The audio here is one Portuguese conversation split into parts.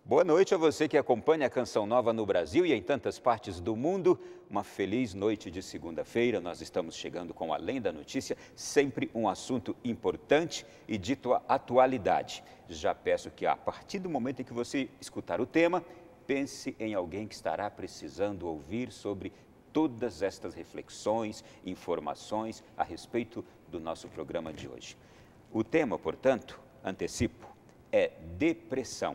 Boa noite a você que acompanha a Canção Nova no Brasil e em tantas partes do mundo. Uma feliz noite de segunda-feira. Nós estamos chegando com Além da Notícia, sempre um assunto importante e de atualidade. Já peço que a partir do momento em que você escutar o tema, pense em alguém que estará precisando ouvir sobre todas estas reflexões, informações a respeito do nosso programa de hoje. O tema, portanto, antecipo, é depressão.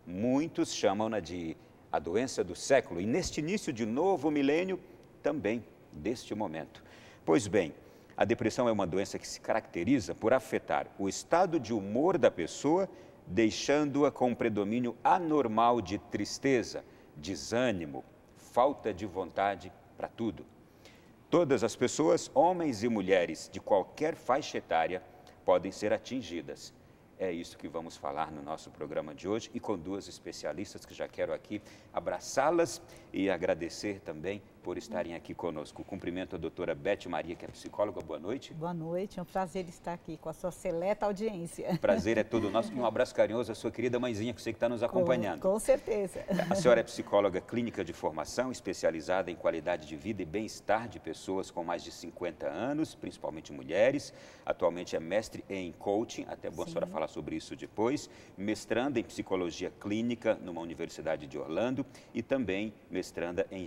Muitos chamam-na de a doença do século e neste início de novo milênio, também deste momento. Pois bem, a depressão é uma doença que se caracteriza por afetar o estado de humor da pessoa, deixando-a com um predomínio anormal de tristeza, desânimo, falta de vontade para tudo. Todas as pessoas, homens e mulheres de qualquer faixa etária, podem ser atingidas. É isso que vamos falar no nosso programa de hoje e com duas especialistas que já quero aqui abraçá-las e agradecer também por estarem aqui conosco. Cumprimento a doutora Beth Maria, que é psicóloga. Boa noite. Boa noite, é um prazer estar aqui com a sua seleta audiência. Prazer é todo nosso e um abraço carinhoso à sua querida mãezinha, que você que está nos acompanhando. Com certeza. A senhora é psicóloga clínica de formação, especializada em qualidade de vida e bem-estar de pessoas com mais de 50 anos, principalmente mulheres. Atualmente é mestre em coaching, até é bom a senhora falar sobre isso depois. Mestranda em psicologia clínica numa universidade de Orlando e também mestranda em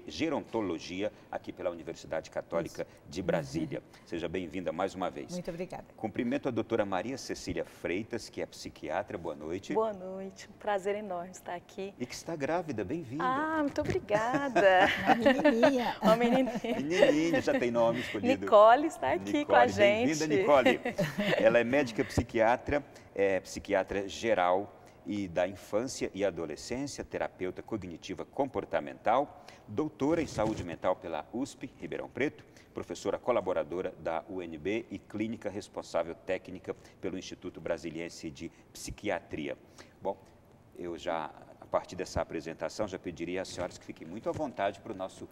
gerontologia aqui pela Universidade Católica de Brasília. Seja bem-vinda mais uma vez. Muito obrigada. Cumprimento a doutora Maria Cecília Freitas, que é psiquiatra. Boa noite. Boa noite, um prazer enorme estar aqui. E que está grávida, bem-vinda. Ah, muito obrigada. Uma menininha. Uma menininha. Menininha, já tem nome escolhido. Nicole está aqui Nicole, com a gente. Bem-vinda, Nicole. Ela é médica psiquiatra, psiquiatra geral e da infância e adolescência, terapeuta cognitiva comportamental, doutora em saúde mental pela USP, Ribeirão Preto, professora colaboradora da UNB e clínica responsável técnica pelo Instituto Brasiliense de Psiquiatria. Bom, eu já, a partir dessa apresentação, já pediria às senhoras que fiquem muito à vontade para o nosso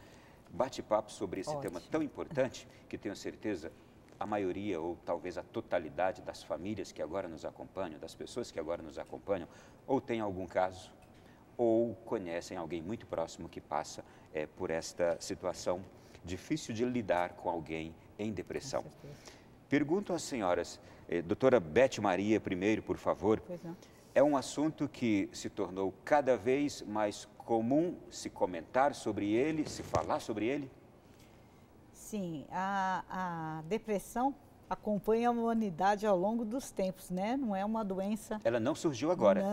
bate-papo sobre esse tema tão importante, que tenho certeza a maioria ou talvez a totalidade das famílias que agora nos acompanham, das pessoas que agora nos acompanham, ou tem algum caso, ou conhecem alguém muito próximo que passa por esta situação difícil de lidar com alguém em depressão. Pergunto às senhoras, doutora Beth Maria, primeiro, por favor, é um assunto que se tornou cada vez mais comum se comentar sobre ele, se falar sobre ele? Sim, a depressão acompanha a humanidade ao longo dos tempos, né? Não é uma doença... Ela não surgiu agora.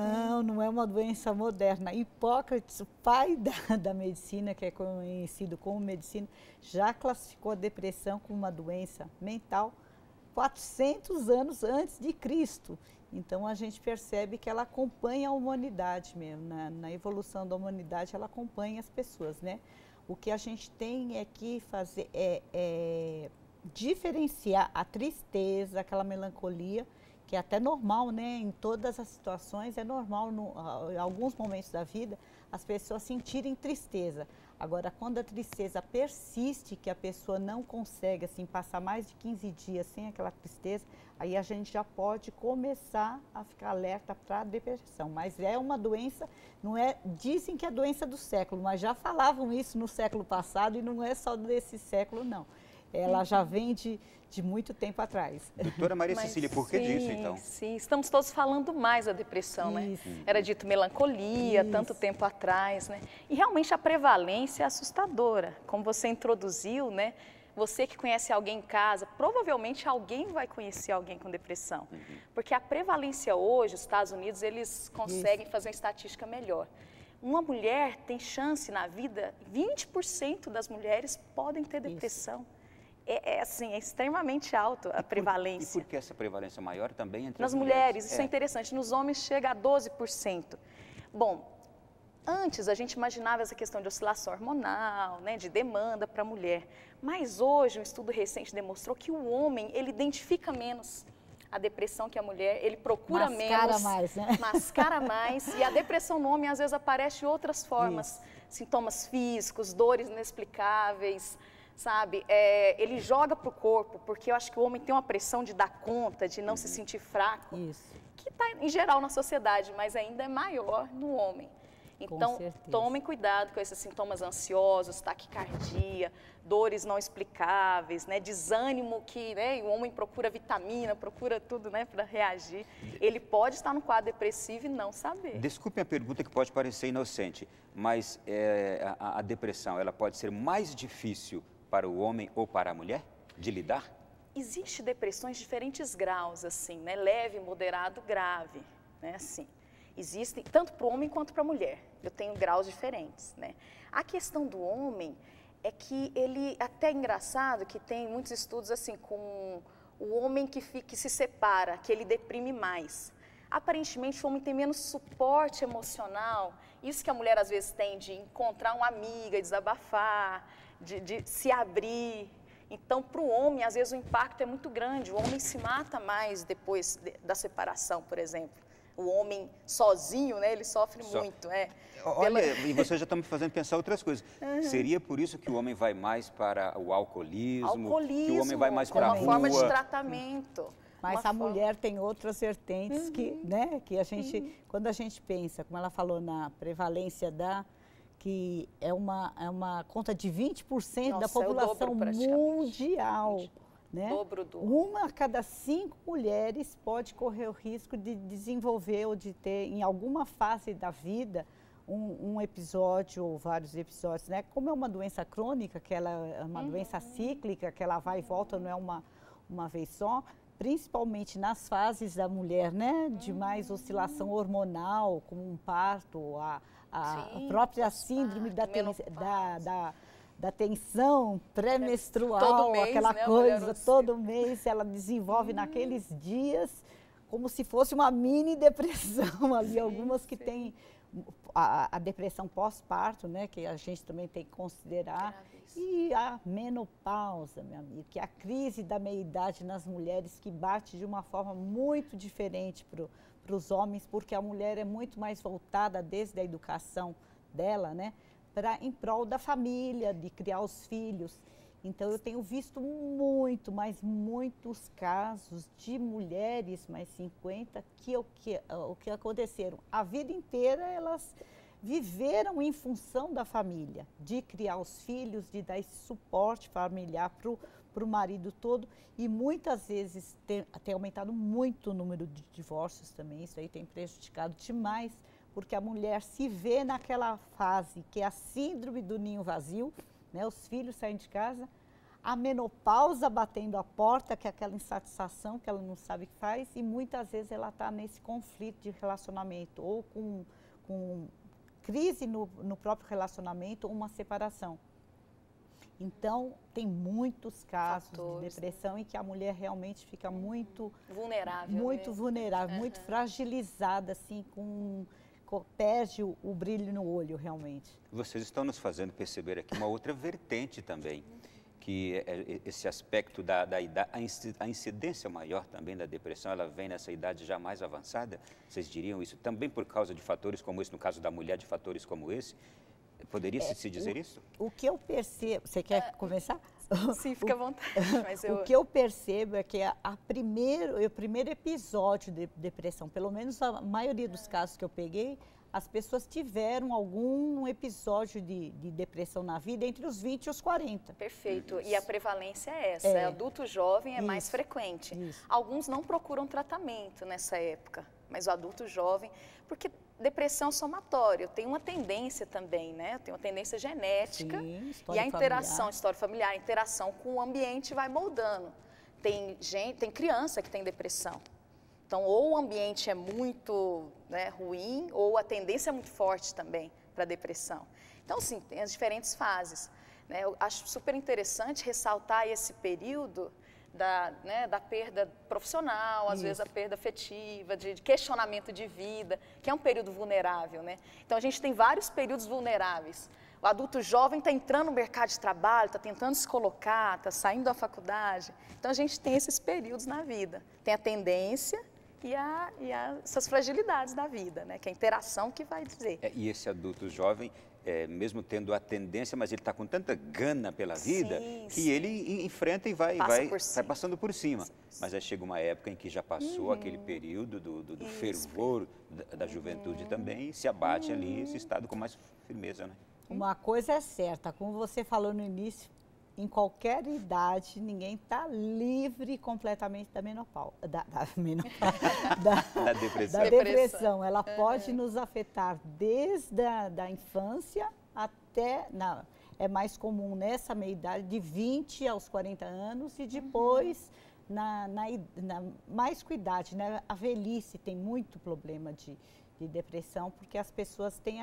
Não é uma doença moderna. Hipócrates, o pai da medicina, que é conhecido como medicina, já classificou a depressão como uma doença mental 400 anos antes de Cristo. Então, a gente percebe que ela acompanha a humanidade mesmo. Na evolução da humanidade, ela acompanha as pessoas, né? O que a gente tem é que fazer é diferenciar a tristeza, aquela melancolia, que é até normal, né? Em todas as situações é normal, em alguns momentos da vida, as pessoas sentirem tristeza. Agora, quando a tristeza persiste, que a pessoa não consegue assim, passar mais de 15 dias sem aquela tristeza, aí a gente já pode começar a ficar alerta para a depressão. Mas é uma doença, não é, dizem que é a doença do século, mas já falavam isso no século passado e não é só desse século, não. Ela já vem de muito tempo atrás. Doutora Maria Cecília, por que disso, então? Sim, estamos todos falando mais da depressão, né? Era dito melancolia, tanto tempo atrás, né? E realmente a prevalência é assustadora. Como você introduziu, né? Você que conhece alguém em casa, provavelmente alguém vai conhecer alguém com depressão. Porque a prevalência hoje, os Estados Unidos, eles conseguem fazer uma estatística melhor. Uma mulher tem chance na vida, 20% das mulheres podem ter depressão. Assim, é extremamente alto a prevalência. E por que essa prevalência maior também entre nas as mulheres? Isso é interessante. Nos homens chega a 12%. Bom, antes a gente imaginava essa questão de oscilação hormonal, né, de demanda para a mulher. Mas hoje um estudo recente demonstrou que o homem, ele identifica menos a depressão que a mulher, ele procura menos, mais, né? mascara mais, e a depressão no homem às vezes aparece de outras formas, sintomas físicos, dores inexplicáveis, sabe? Ele joga para o corpo, porque eu acho que o homem tem uma pressão de dar conta, de não se sentir fraco. que está em geral na sociedade, mas ainda é maior no homem. Então, tomem cuidado com esses sintomas ansiosos, taquicardia, dores não explicáveis, né, desânimo que, né, o homem procura vitamina, procura tudo, né, para reagir. Ele pode estar no quadro depressivo e não saber. Desculpe a pergunta que pode parecer inocente, mas a depressão, ela pode ser mais difícil para o homem ou para a mulher de lidar? Existem depressões de diferentes graus, assim, né, leve, moderado, grave, né, assim. Existem tanto para o homem quanto para a mulher. Eu tenho graus diferentes, né? A questão do homem é que ele, até é engraçado que tem muitos estudos assim com o homem que se separa, que ele deprime mais. Aparentemente o homem tem menos suporte emocional, isso que a mulher às vezes tem de encontrar uma amiga, desabafar, de se abrir. Então, para o homem, às vezes o impacto é muito grande, o homem se mata mais depois da separação, por exemplo. O homem sozinho, né, ele sofre muito. Olha, e você já está me fazendo pensar outras coisas. Seria por isso que o homem vai mais para o alcoolismo, que o homem vai mais para a rua? Uma forma de tratamento. Mas a mulher tem outras vertentes que, né, que a gente, quando a gente pensa, como ela falou na prevalência que é uma conta de 20% da população mundial. Né? Uma a cada 5 mulheres pode correr o risco de desenvolver ou de ter, em alguma fase da vida, um episódio ou vários episódios, né? Como é uma doença crônica, que ela é uma doença cíclica, que ela vai e volta, não é uma vez só, principalmente nas fases da mulher, né? De mais oscilação hormonal, como um parto, a própria síndrome da tensão pré-menstrual, aquela coisa, todo mês ela desenvolve naqueles dias, como se fosse uma mini depressão ali, algumas que têm a depressão pós-parto, né, que a gente também tem que considerar, e a menopausa, meu amigo, que é a crise da meia-idade nas mulheres que bate de uma forma muito diferente para os homens, porque a mulher é muito mais voltada desde a educação dela, né, em prol da família, de criar os filhos. Então, eu tenho visto muitos casos de mulheres mais 50 que aconteceram. A vida inteira elas viveram em função da família, de criar os filhos, de dar esse suporte familiar para o marido todo. E muitas vezes tem aumentado muito o número de divórcios também, isso aí tem prejudicado demais, porque a mulher se vê naquela fase que é a síndrome do ninho vazio, né? Os filhos saem de casa, a menopausa batendo a porta, que é aquela insatisfação que ela não sabe o que faz, e muitas vezes ela está nesse conflito de relacionamento, ou com crise no próprio relacionamento, ou uma separação. Então, tem muitos casos de depressão em que a mulher realmente fica muito vulnerável, muito fragilizada, assim, perde o brilho no olho, realmente. Vocês estão nos fazendo perceber aqui uma outra vertente também, que é esse aspecto da idade, a incidência maior também da depressão, ela vem nessa idade já mais avançada? Vocês diriam isso também por causa de fatores como esse, no caso da mulher, de fatores como esse? Poderia se dizer isso? O que eu percebo... Você quer começar? Sim, fica à vontade. Mas O que eu percebo é que o primeiro episódio de depressão, pelo menos a maioria dos casos que eu peguei, as pessoas tiveram algum episódio de depressão na vida entre os 20 e os 40. Perfeito. E a prevalência é essa. Adulto jovem é mais frequente. Alguns não procuram tratamento nessa época, mas o adulto jovem... Porque depressão somatória tem uma tendência também, né? Tem uma tendência genética. Sim, e a interação, história familiar, a interação com o ambiente vai moldando. Tem criança que tem depressão. Então, ou o ambiente é muito, né, ruim, ou a tendência é muito forte também para a depressão. Então, sim, tem as diferentes fases, né? Eu acho super interessante ressaltar esse período da perda profissional, às vezes a perda afetiva, de questionamento de vida, que é um período vulnerável, né? Então, a gente tem vários períodos vulneráveis. O adulto jovem está entrando no mercado de trabalho, está tentando se colocar, está saindo da faculdade. Então, a gente tem esses períodos na vida. Tem a tendência e essas fragilidades da vida, né? Que é a interação que vai dizer. E esse adulto jovem, mesmo tendo a tendência, mas ele está com tanta gana pela vida, que ele enfrenta e vai passando por cima. Mas aí chega uma época em que já passou aquele período do fervor da juventude também, e se abate ali esse estado com mais firmeza, né? Uma coisa é certa, como você falou no início, em qualquer idade, ninguém está livre completamente da menopausa, da depressão. Ela pode nos afetar desde a infância até, é mais comum nessa meia-idade, de 20 aos 40 anos, e depois, mais com idade, né? A velhice tem muito problema de depressão, porque as pessoas têm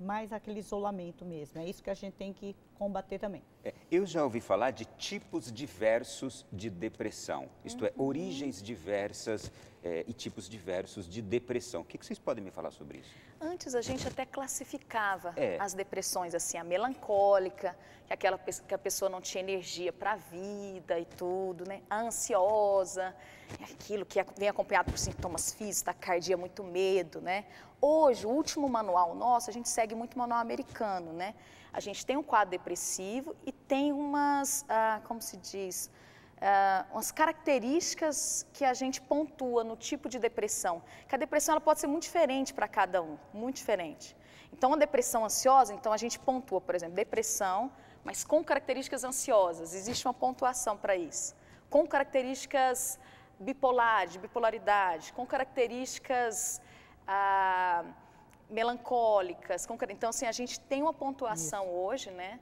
mais aquele isolamento mesmo. É isso que a gente tem que combater também. Eu já ouvi falar de tipos diversos de depressão, isto é, origens diversas e tipos diversos de depressão. O que vocês podem me falar sobre isso? Antes a gente até classificava as depressões, assim, a melancólica, que a pessoa não tinha energia para a vida e tudo, né? A ansiosa, aquilo que vem acompanhado por sintomas físicos, taquicardia, muito medo, né? Hoje, o último manual nosso, a gente segue muito o manual americano, né? A gente tem um quadro depressivo e tem umas, como se diz, umas características que a gente pontua no tipo de depressão. Que a depressão ela pode ser muito diferente para cada um, muito diferente. Então, a depressão ansiosa, então a gente pontua, por exemplo, depressão, mas com características ansiosas. Existe uma pontuação para isso. Com características bipolares, de bipolaridade, com características melancólicas. Então, assim, a gente tem uma pontuação hoje, né?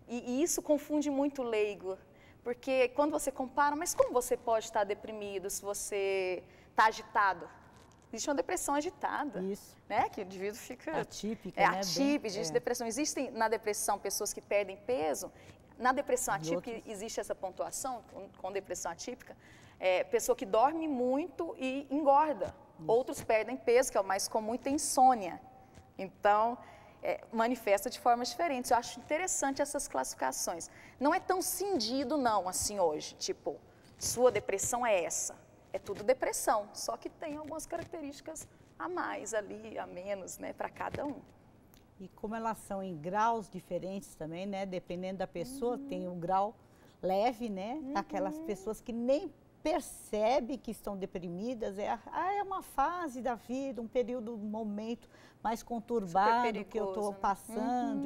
E isso confunde muito o leigo. Porque quando você compara, mas como você pode estar deprimido se você está agitado? Existe uma depressão agitada. Isso. Né? Que o indivíduo fica... Atípica, né? Atípica, existe depressão. Existem na depressão pessoas que perdem peso. Na depressão atípica existe essa pontuação, com depressão atípica. Pessoa que dorme muito e engorda. Isso. Outros perdem peso, que é o mais comum, e tem insônia. Então, manifesta de formas diferentes. Eu acho interessante essas classificações. Não é tão cindido, não, assim, hoje. Tipo, sua depressão é essa. É tudo depressão, só que tem algumas características a mais ali, a menos, né, para cada um. E como elas são em graus diferentes também, né, dependendo da pessoa, tem um grau leve, né, aquelas pessoas que nem percebem que estão deprimidas, é uma fase da vida, um período, um momento mais conturbado que eu estou passando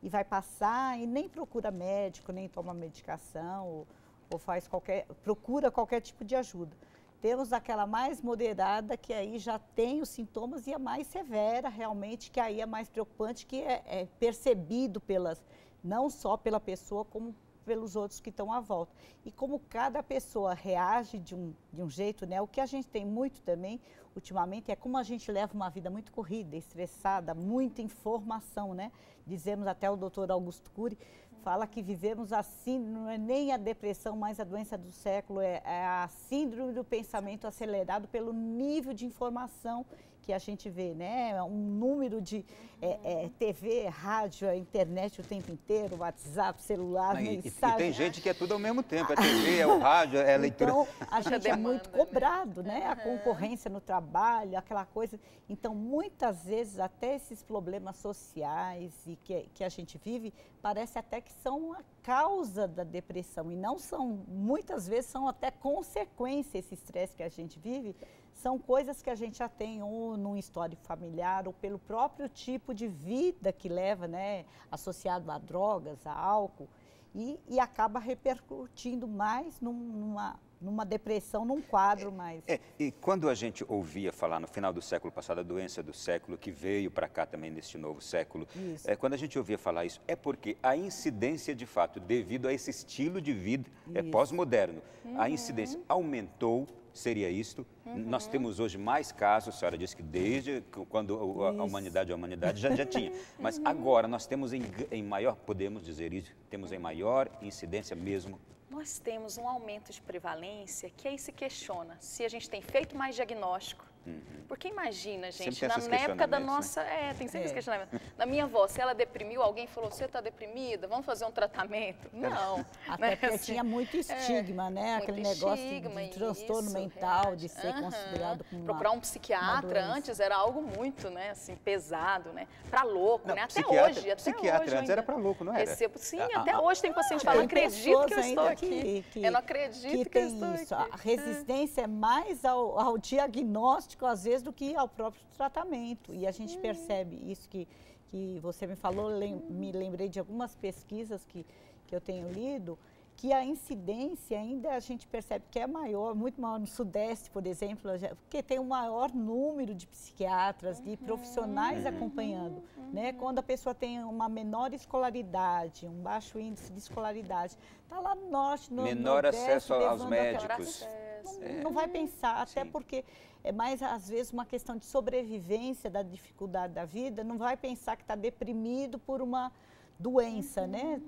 e vai passar e nem procura médico, nem toma medicação ou procura qualquer tipo de ajuda. Temos aquela mais moderada, que aí já tem os sintomas, e a mais severa, realmente, que aí é mais preocupante, que é percebido não só pela pessoa, como pelos outros que estão à volta. E como cada pessoa reage de um jeito, né? O que a gente tem muito também, ultimamente, é como a gente leva uma vida muito corrida, estressada, muita informação, né? Dizemos até o doutor Augusto Cury, fala que vivemos assim, não é nem a depressão, mas a doença do século, é a síndrome do pensamento acelerado pelo nível de informação que a gente vê, né? Um número de TV, rádio, internet o tempo inteiro, WhatsApp, celular, mensagem. E tem gente que é tudo ao mesmo tempo, é TV, é o rádio, é a leitura. Então, a gente é muito cobrado, né? A concorrência no trabalho, aquela coisa. Então, muitas vezes, até esses problemas sociais e que a gente vive, parece até que são a causa da depressão. E não são, muitas vezes, são até consequência, esse estresse que a gente vive, são coisas que a gente já tem ou num histórico familiar ou pelo próprio tipo de vida que leva, né, associado a drogas, a álcool, e acaba repercutindo mais numa depressão, num quadro mais... E quando a gente ouvia falar no final do século passado, a doença do século, que veio para cá também neste novo século, quando a gente ouvia falar isso, é porque a incidência, de fato, devido a esse estilo de vida pós-moderno, a incidência aumentou. Seria isto. Nós temos hoje mais casos, a senhora disse que desde quando a humanidade já tinha. Mas agora nós temos em maior, podemos dizer isso, temos em maior incidência mesmo. Nós temos um aumento de prevalência que aí se questiona se a gente tem feito mais diagnóstico, Porque imagina, gente, Sempre tem na época da né? nossa... tem sempre esse questionamento. Na minha avó, se ela deprimiu, alguém falou, você está deprimida, vamos fazer um tratamento? Não. Até porque tinha muito estigma, né? Aquele negócio de transtorno mental, de ser considerado como procurar um psiquiatra antes era algo muito, né, assim, pesado, né? Para louco, não, né? Até hoje. Psiquiatra antes era para louco, não era? Sim, até hoje tem paciente que fala, não acredito que eu estou aqui. Eu não acredito que eu estou aqui. A resistência é mais ao diagnóstico, às vezes, do que ao próprio tratamento. E a gente percebe isso que você me falou, me lembrei de algumas pesquisas que eu tenho lido, que a incidência ainda a gente percebe que é maior, muito maior no Sudeste, por exemplo, porque tem um maior número de psiquiatras, de profissionais acompanhando. Né? Quando a pessoa tem uma menor escolaridade, um baixo índice de escolaridade, está lá no Norte, no menor Nordeste, acesso aos médicos. Não vai pensar, até porque é mais, às vezes, uma questão de sobrevivência da dificuldade da vida, não vai pensar que está deprimido por uma doença, né?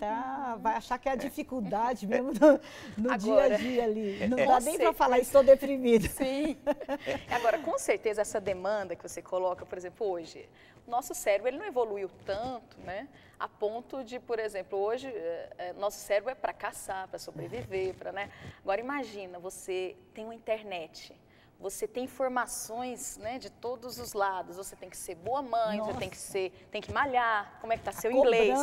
Vai achar que é a dificuldade mesmo no dia a dia ali. Não dá nem para falar, estou deprimido. Sim. Agora, com certeza, essa demanda que você coloca, por exemplo, hoje, o nosso cérebro ele não evoluiu tanto, né? A ponto de, por exemplo, hoje, nosso cérebro é para caçar, para sobreviver, né? Agora, imagina, você tem uma internet. Você tem informações, né, de todos os lados. Você tem que ser boa mãe, você tem que malhar. Como é que está seu inglês?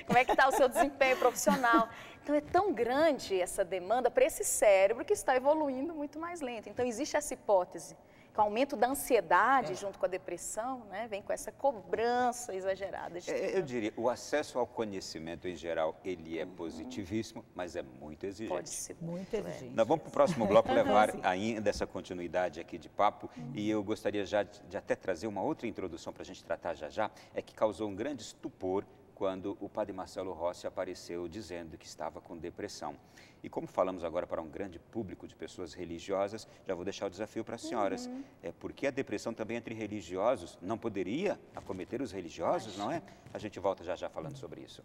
Como é que está o seu desempenho profissional? Então é tão grande essa demanda para esse cérebro que está evoluindo muito mais lento. Então existe essa hipótese. Com o aumento da ansiedade junto com a depressão, né, vem com essa cobrança exagerada. Eu diria, o acesso ao conhecimento em geral, ele é positivíssimo, mas é muito exigente. Pode ser muito exigente. Nós vamos para o próximo bloco levar ainda essa continuidade aqui de papo e eu gostaria já de até trazer uma outra introdução para a gente tratar já, é que causou um grande estupor quando o padre Marcelo Rossi apareceu dizendo que estava com depressão. E como falamos agora para um grande público de pessoas religiosas, já vou deixar o desafio para as senhoras. Porque a depressão também entre religiosos não poderia acometer os religiosos, não é? A gente volta já falando sobre isso.